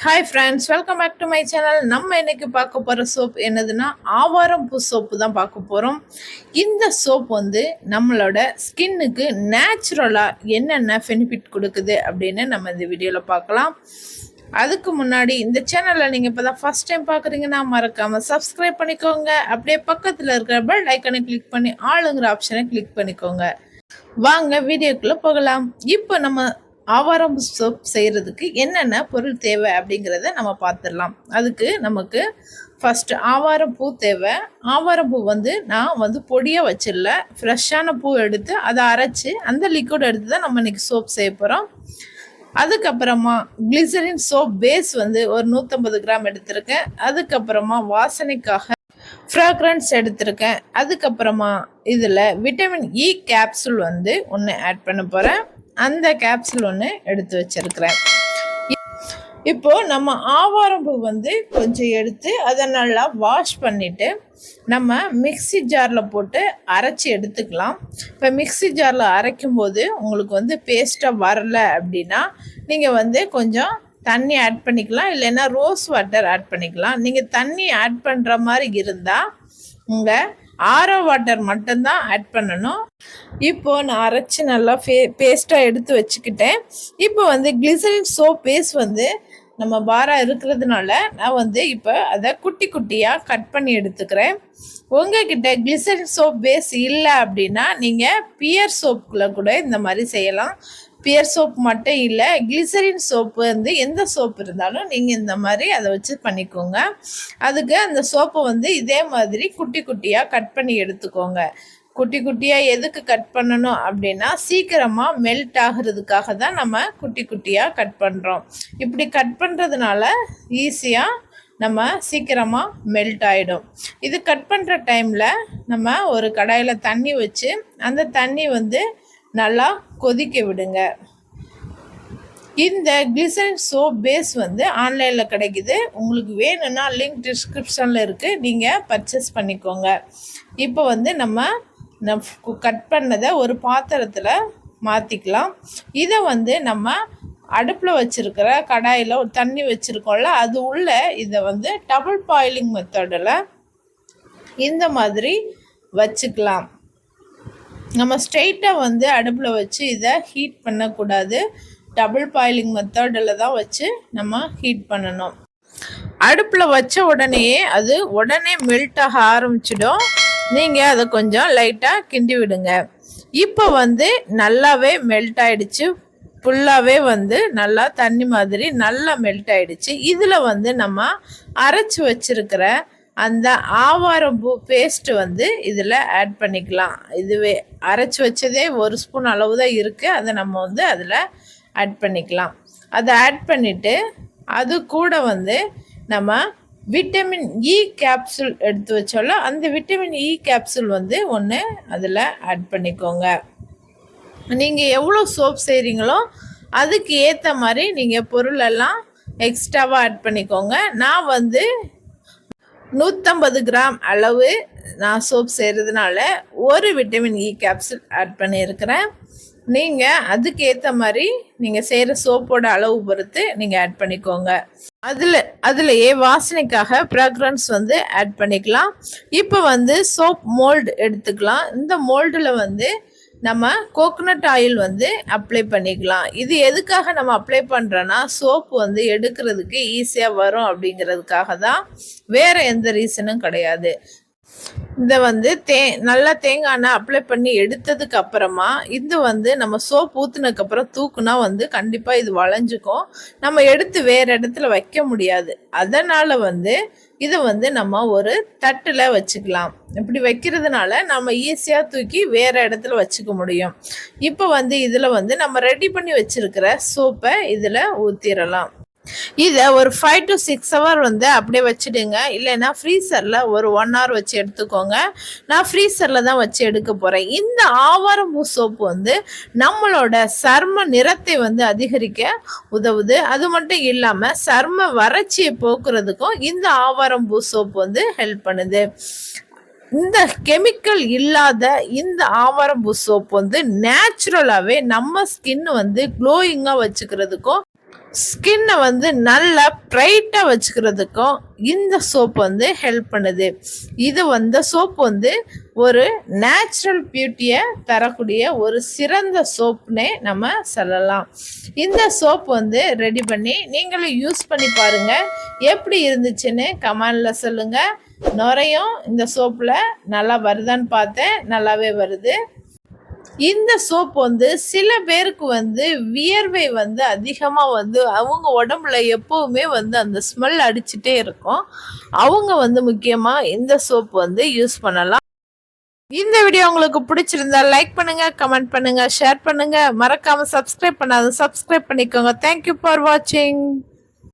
Hi friends, welcome back to my channel. நம்ம இன்னைக்கு பார்க்க போகிற சோப் என்னதுன்னா ஆவாரம் பூ சோப்பு தான் பார்க்க போகிறோம். இந்த சோப் வந்து நம்மளோட ஸ்கின்னுக்கு நேச்சுரலாக என்னென்ன பெனிஃபிட் கொடுக்குது அப்படின்னு நம்ம இந்த வீடியோவில் பார்க்கலாம். அதுக்கு முன்னாடி இந்த சேனலில் நீங்கள் இப்போ தான் ஃபஸ்ட் டைம் பார்க்குறீங்கன்னா மறக்காமல் சப்ஸ்கிரைப் பண்ணிக்கோங்க. அப்படியே பக்கத்தில் இருக்கிற பெல் ஐக்கனை கிளிக் பண்ணி ஆளுங்கிற ஆப்ஷனை கிளிக் பண்ணிக்கோங்க. வாங்க வீடியோக்குள்ளே போகலாம். இப்போ நம்ம ஆவாரம் சோப் செய்கிறதுக்கு என்னென்ன பொருள் தேவை அப்படிங்கிறத நம்ம பார்த்துடலாம். அதுக்கு நமக்கு ஃபஸ்ட்டு ஆவாரம் பூ தேவை. ஆவாரம் பூ வந்து நான் வந்து பொடியாக வச்சிடல, ஃப்ரெஷ்ஷான பூ எடுத்து அதை அரைச்சி அந்த லிக்விட் எடுத்து தான் நம்ம இன்றைக்கி சோப் செய்ய போகிறோம். அதுக்கப்புறமா கிளிசரின் சோப் பேஸ் வந்து ஒரு 150 கிராம் எடுத்திருக்கேன். அதுக்கப்புறமா வாசனைக்காக ஃப்ராக்ரன்ஸ் எடுத்திருக்கேன். அதுக்கப்புறமா இதில் விட்டமின் இ கேப்சூல் வந்து ஒன்று ஆட் பண்ண போகிறேன். அந்த கேப்சூல் ஒன்று எடுத்து வச்சிருக்கிறேன். இப்போது நம்ம ஆவாரம் பூ வந்து கொஞ்சம் எடுத்து அதை நல்லா வாஷ் பண்ணிவிட்டு நம்ம மிக்சி ஜாரில் போட்டு அரைச்சி எடுத்துக்கலாம். இப்போ மிக்சி ஜாரில் அரைக்கும் போது உங்களுக்கு வந்து பேஸ்ட்டாக வரலை அப்படின்னா நீங்கள் வந்து கொஞ்சம் தண்ணி ஆட் பண்ணிக்கலாம், இல்லைன்னா ரோஸ் வாட்டர் ஆட் பண்ணிக்கலாம். நீங்கள் தண்ணி ஆட் பண்ணுற மாதிரி இருந்தால் உங்கள் ஆரோ வாட்டர் மட்டும்தான் ஆட் பண்ணணும். இப்போது நான் அரைச்சி நல்லா பேஸ்ட்டாக எடுத்து வச்சுக்கிட்டேன். இப்போ வந்து கிளிசரின் சோப் பேஸ்ட் வந்து நம்ம பாராக இருக்கிறதுனால நான் வந்து இப்போ அதை குட்டி குட்டியாக கட் பண்ணி எடுத்துக்கிறேன். உங்ககிட்ட கிளிசரின் சோப் பேஸ் இல்லை அப்படின்னா நீங்கள் பியர் சோப்புக்குள்ளே கூட இந்த மாதிரி செய்யலாம். பியர் சோப் மட்டும் இல்லை, கிளிசரின் சோப்பு வந்து எந்த சோப்பு இருந்தாலும் நீங்கள் இந்த மாதிரி அதை வச்சு பண்ணிக்கோங்க. அதுக்கு அந்த சோப்பை வந்து இதே மாதிரி குட்டி குட்டியாக கட் பண்ணி எடுத்துக்கோங்க. குட்டி குட்டியாக எதுக்கு கட் பண்ணணும் அப்படின்னா சீக்கிரமாக மெல்ட் ஆகிறதுக்காக தான் நம்ம குட்டி குட்டியாக கட் பண்ணுறோம். இப்படி கட் பண்ணுறதுனால ஈஸியாக நம்ம சீக்கிரமாக மெல்ட் ஆகிடும். இது கட் பண்ணுற டைமில் நம்ம ஒரு கடாயில் தண்ணி வச்சு அந்த தண்ணி வந்து நல்லா கொதிக்க விடுங்க. இந்த கிளிசரின் சோப் பேஸ் வந்து ஆன்லைனில் கிடைக்குது. உங்களுக்கு வேணும்னா லிங்க் டிஸ்கிரிப்ஷனில் இருக்குது, நீங்கள் பர்ச்சேஸ் பண்ணிக்கோங்க. இப்போ வந்து நம்ம கட் பண்ணதை ஒரு பாத்திரத்தில் மாற்றிக்கலாம். இதை வந்து நம்ம அடுப்பில் வச்சுருக்கிற கடாயில் ஒரு தண்ணி வச்சுருக்கோம்ல, அது உள்ள இதை வந்து டபுள் பாயிலிங் மெத்தடில் இந்த மாதிரி வச்சுக்கலாம். நம்ம ஸ்ட்ரெயிட்டாக வந்து அடுப்பில் வச்சு இதை ஹீட் பண்ணக்கூடாது. டபுள் பாயிலிங் மெத்தடில் தான் வச்சு நம்ம ஹீட் பண்ணணும். அடுப்பில் வச்ச உடனேயே அது உடனே மெல்ட் ஆக ஆரம்பிச்சிடும். நீங்கள் அதை கொஞ்சம் லைட்டாக கிண்டி விடுங்க. இப்போ வந்து நல்லாவே மெல்ட் ஆகிடுச்சு. ஃபுல்லாகவே வந்து நல்லா தண்ணி மாதிரி நல்லா மெல்ட் ஆகிடுச்சு. இதில் வந்து நம்ம அரைச்சி வச்சுருக்கிற அந்த ஆவாரம் பூ பேஸ்ட்டு வந்து இதில் ஆட் பண்ணிக்கலாம். இதுவே அரைச்சி வச்சதே 1 ஸ்பூன் அளவு தான் இருக்குது. அதை நம்ம வந்து அதில் ஆட் பண்ணிக்கலாம். அதை ஆட் பண்ணிவிட்டு அது கூட வந்து நம்ம விட்டமின் இ கேப்சூல் எடுத்து வச்சோம்ல, அந்த விட்டமின் இ கேப்சூல் வந்து ஒன்று அதில் ஆட் பண்ணிக்கோங்க. நீங்கள் எவ்வளோ சோப் செய்கிறீங்களோ அதுக்கு ஏற்ற மாதிரி நீங்கள் பொருளெல்லாம் எக்ஸ்ட்ராவாக ஆட் பண்ணிக்கோங்க. நான் வந்து 150 கிராம் அளவு நான் சோப் செய்கிறதுனால ஒரு விட்டமின் இ கேப்சூல் ஆட் பண்ணியிருக்கிறேன். நீங்கள் அதுக்கு ஏற்ற மாதிரி நீங்கள் செய்கிற சோப்போட அளவு பொறுத்து நீங்கள் ஆட் பண்ணிக்கோங்க. அதுலேயே வாசனைக்காக ஃப்ராக்ரன்ஸ் வந்து ஆட் பண்ணிக்கலாம். இப்போ வந்து சோப் மோல்டு எடுத்துக்கலாம். இந்த மோல்டில் வந்து நம்ம கோகோனட் ஆயில் வந்து அப்ளை பண்ணிக்கலாம். இது எதுக்காக நம்ம அப்ளை பண்ணுறோன்னா சோப்பு வந்து எடுக்கிறதுக்கு ஈஸியாக வரும் அப்படிங்கிறதுக்காக தான், வேறு எந்த ரீசனும் கிடையாது. இதை வந்து நல்லா தேங்காய் எண்ணெய் அப்ளை பண்ணி எடுத்ததுக்கு அப்புறமா இது வந்து நம்ம சோப் ஊற்றுனதுக்கப்புறம் தூக்குனா வந்து கண்டிப்பாக இது வளைஞ்சிக்கும். நம்ம எடுத்து வேறு இடத்துல வைக்க முடியாது. அதனால் வந்து இதை வந்து நம்ம ஒரு தட்டில் வச்சுக்கலாம். இப்படி வைக்கிறதுனால நம்ம ஈஸியாக தூக்கி வேறு இடத்துல வச்சுக்க முடியும். இப்போ வந்து இதில் வந்து நம்ம ரெடி பண்ணி வச்சுருக்கிற சோப்பை இதில் ஊற்றிடலாம். இதை ஒரு 5 to 6 hour வந்து அப்படியே வச்சுடுங்க. இல்லைன்னா ஃப்ரீசரில் ஒரு 1 hour வச்சு எடுத்துக்கோங்க. நான் ஃப்ரீசரில் தான் வச்சு எடுக்க போகிறேன். இந்த ஆவாரம் பூ சோப்பு வந்து நம்மளோட சர்ம நிறத்தை வந்து அதிகரிக்க உதவுது. அது மட்டும் இல்லாமல் சர்ம வறட்சியை போக்குறதுக்கும் இந்த ஆவாரம் பூ சோப்பு வந்து ஹெல்ப் பண்ணுது. இந்த கெமிக்கல் இல்லாத இந்த ஆவாரம் பூ சோப்பு வந்து நேச்சுரலாகவே நம்ம ஸ்கின் வந்து க்ளோயிங்காக வச்சுக்கிறதுக்கும் ஸ்கின்னை வந்து நல்லா ப்ரைட்டாக வச்சுக்கிறதுக்கும் இந்த சோப் வந்து ஹெல்ப் பண்ணுது. இது வந்து சோப் வந்து ஒரு நேச்சுரல் பியூட்டியை தரக்கூடிய ஒரு சிறந்த சோப்னே நம்ம சொல்லலாம். இந்த சோப் வந்து ரெடி பண்ணி நீங்களும் யூஸ் பண்ணி பாருங்கள். எப்படி இருந்துச்சுன்னு கமெண்டில் சொல்லுங்கள். நுரையும் இந்த சோப்பில் நல்லா வருதான்னு பார்த்தேன், நல்லாவே வருது. இந்த சோப் வந்து சில பேருக்கு வந்து வியர்வை வந்து அதிகமாக வந்து அவங்க உடம்புல எப்போவுமே வந்து அந்த ஸ்மெல் அடிச்சுட்டே இருக்கும். அவங்க வந்து முக்கியமாக இந்த சோப் வந்து யூஸ் பண்ணலாம். இந்த வீடியோ உங்களுக்கு பிடிச்சிருந்தா லைக் பண்ணுங்க, கமெண்ட் பண்ணுங்க, ஷேர் பண்ணுங்க. மறக்காம சப்ஸ்கிரைப் பண்ணாத சப்ஸ்கிரைப் பண்ணிக்கோங்க. தேங்க்யூ ஃபார் வாட்சிங்.